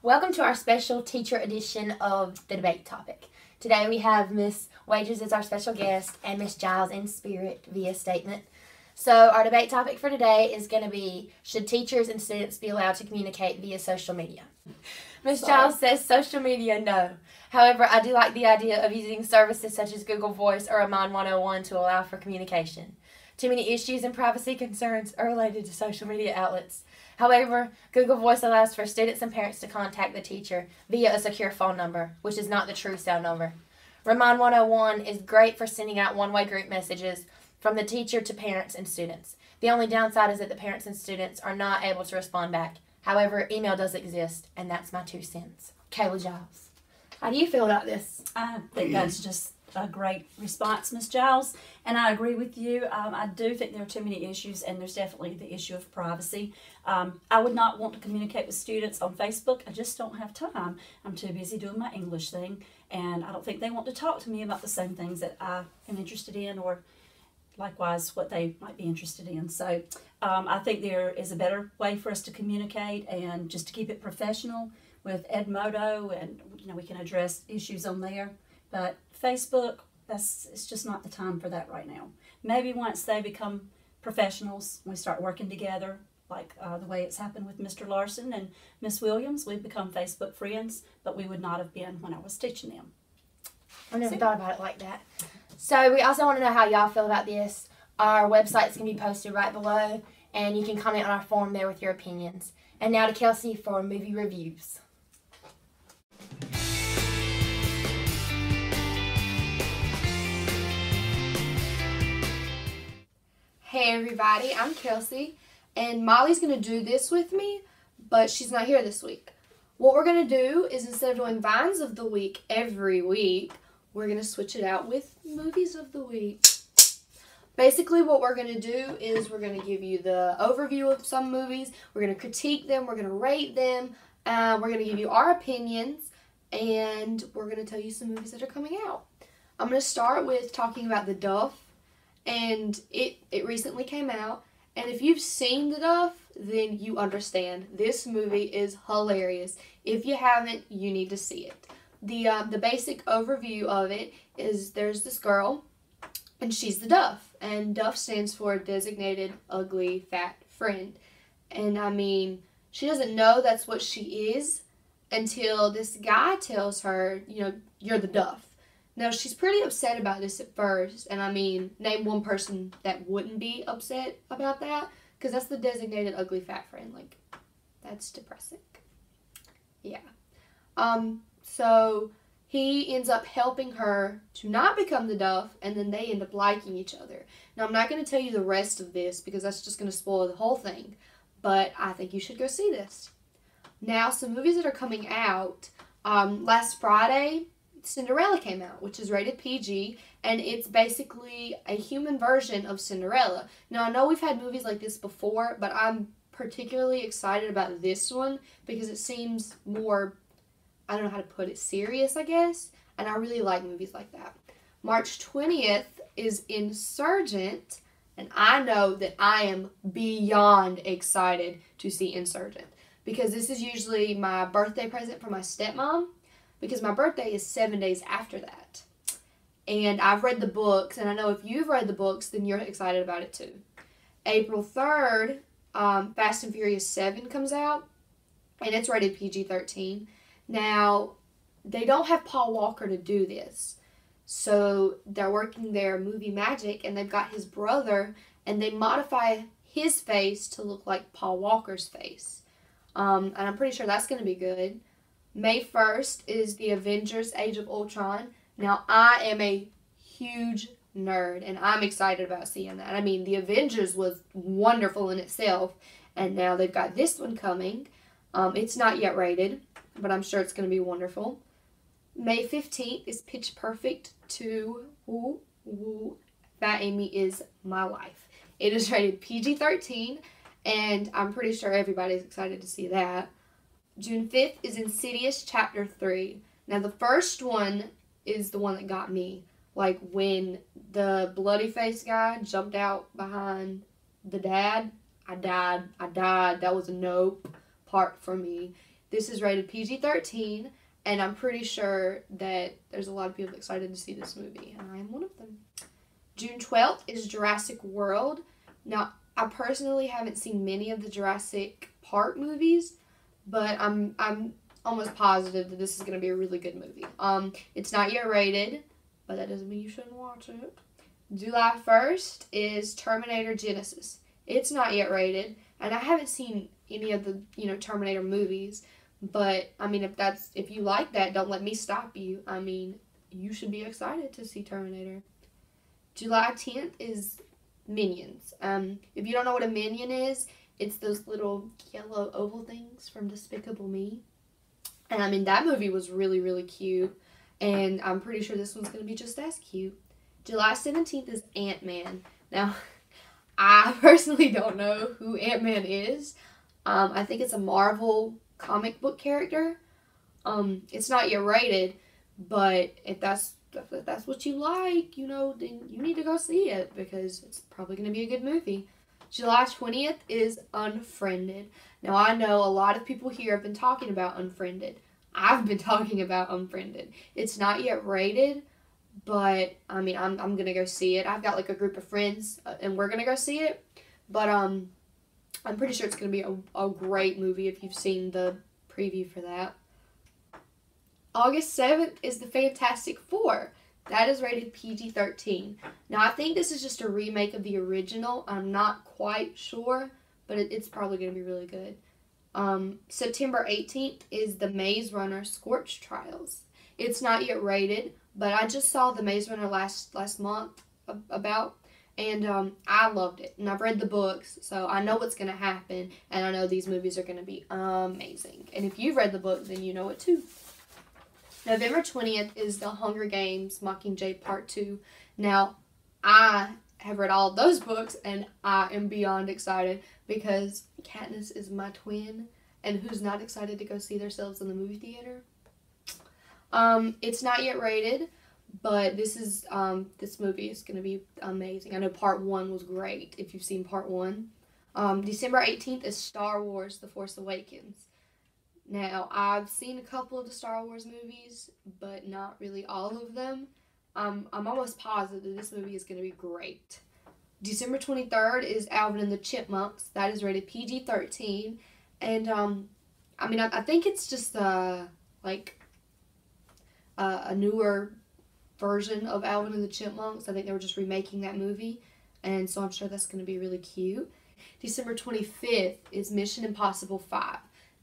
Welcome to our special teacher edition of the debate topic. Today we have Miss Wages as our special guest and Miss Giles in spirit via statement. So our debate topic for today is going to be, should teachers and students be allowed to communicate via social media? Miss Giles says social media, no. However, I do like the idea of using services such as Google Voice or Amman 101 to allow for communication. Too many issues and privacy concerns are related to social media outlets. However, Google Voice allows for students and parents to contact the teacher via a secure phone number, which is not the true cell number. Amman 101 is great for sending out one-way group messages from the teacher to parents and students. The only downside is that the parents and students are not able to respond back. However, email does exist, and that's my 2 cents. Kayla Giles, how do you feel about this? I think that's just a great response, Ms. Giles, and I agree with you. I do think there are too many issues, and there's definitely the issue of privacy. I would not want to communicate with students on Facebook. I just don't have time. I'm too busy doing my English thing, and I don't think they want to talk to me about the same things that I am interested in, or likewise what they might be interested in. So I think there is a better way for us to communicate, and just to keep it professional with Edmodo, and we can address issues on there. But Facebook, it's just not the time for that right now. Maybe once they become professionals, we start working together, like the way it's happened with Mr. Larson and Miss Williams. We've become Facebook friends, but we would not have been when I was teaching them. I never thought about it like that. So we also want to know how y'all feel about this. Our website's going to be posted right below, and you can comment on our forum there with your opinions. And now to Kelsey for movie reviews. Hey everybody, I'm Kelsey, and Molly's going to do this with me, but she's not here this week. What we're going to do is, instead of doing Vines of the Week every week, we're going to switch it out with Movies of the Week. Basically what we're going to do is we're going to give you the overview of some movies, we're going to critique them, we're going to rate them, we're going to give you our opinions, and we're going to tell you some movies that are coming out. I'm going to start with talking about The Duff. And it recently came out, and if you've seen The Duff, then you understand. This movie is hilarious. If you haven't, you need to see it. The basic overview of it is there's this girl, and she's the Duff, and Duff stands for Designated Ugly Fat Friend. And I mean, she doesn't know that's what she is until this guy tells her, you're the Duff. Now, she's pretty upset about this at first, and I mean, name one person that wouldn't be upset about that, because that's the Designated Ugly Fat Friend. Like, that's depressing. Yeah. So he ends up helping her to not become the Duff, and then they end up liking each other. Now, I'm not going to tell you the rest of this, because that's just going to spoil the whole thing, but I think you should go see this. Now, some movies that are coming out, last Friday, Cinderella came out, which is rated PG, and it's basically a human version of Cinderella. Now, I know we've had movies like this before, but I'm particularly excited about this one because it seems more, I don't know how to put it, serious, I guess, and I really like movies like that. March 20th is Insurgent, and I know that I am beyond excited to see Insurgent because this is usually my birthday present for my stepmom, because my birthday is 7 days after that. And I've read the books, and I know if you've read the books, then you're excited about it too. April 3rd, Fast and Furious 7 comes out, and it's rated PG-13. Now, they don't have Paul Walker to do this, so they're working their movie magic, and they've got his brother, and they modify his face to look like Paul Walker's face. And I'm pretty sure that's going to be good. May 1st is The Avengers Age of Ultron. Now, I am a huge nerd, and I'm excited about seeing that. I mean, The Avengers was wonderful in itself, and now they've got this one coming. It's not yet rated, but I'm sure it's going to be wonderful. May 15th is Pitch Perfect 2. Woo, woo. Fat Amy is my life. It is rated PG-13, and I'm pretty sure everybody's excited to see that. June 5th is Insidious Chapter 3. Now, the first one is the one that got me. Like, when the bloody face guy jumped out behind the dad, I died. That was a nope part for me. This is rated PG-13, and I'm pretty sure that there's a lot of people excited to see this movie, and I am one of them. June 12th is Jurassic World. Now, I personally haven't seen many of the Jurassic Park movies, but I'm almost positive that this is going to be a really good movie. It's not yet rated, but that doesn't mean you shouldn't watch it. July 1st is Terminator Genisys. It's not yet rated, and I haven't seen any of the, Terminator movies, but, if you like that, don't let me stop you. You should be excited to see Terminator. July 10th is Minions. If you don't know what a minion is, it's those little yellow oval things from Despicable Me. And that movie was really, really cute. And I'm pretty sure this one's going to be just as cute. July 17th is Ant-Man. Now, I personally don't know who Ant-Man is. I think it's a Marvel comic book character. It's not yet rated, but if that's what you like, then you need to go see it because it's probably going to be a good movie. July 20th is Unfriended. Now, I know a lot of people here have been talking about Unfriended. I've been talking about Unfriended. It's not yet rated, but, I'm going to go see it. I've got, a group of friends, and we're going to go see it. But, I'm pretty sure it's going to be a great movie if you've seen the preview for that. August 7th is The Fantastic Four. That is rated PG-13. Now, I think this is just a remake of the original. I'm not quite sure, but it's probably going to be really good. September 18th is The Maze Runner Scorch Trials. It's not yet rated, but I just saw The Maze Runner last month and I loved it. And I've read the books, so I know what's going to happen, and I know these movies are going to be amazing. And if you've read the book, then you know it too. November 20th is The Hunger Games Mockingjay Part 2. Now, I have read all of those books, and I am beyond excited because Katniss is my twin, and who's not excited to go see themselves in the movie theater? It's not yet rated, but this movie is going to be amazing. I know Part 1 was great, if you've seen Part 1. December 18th is Star Wars The Force Awakens. Now, I've seen a couple of the Star Wars movies, but not really all of them. I'm almost positive that this movie is going to be great. December 23rd is Alvin and the Chipmunks. That is rated PG-13. And, I think it's just, a newer version of Alvin and the Chipmunks. I think they were just remaking that movie. And so I'm sure that's going to be really cute. December 25th is Mission Impossible 5.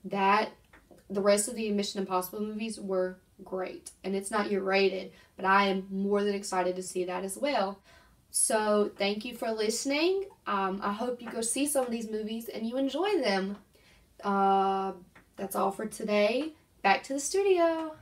The rest of the Mission Impossible movies were great. And it's not yet rated, but I am more than excited to see that as well. So thank you for listening. I hope you go see some of these movies and you enjoy them. That's all for today. Back to the studio.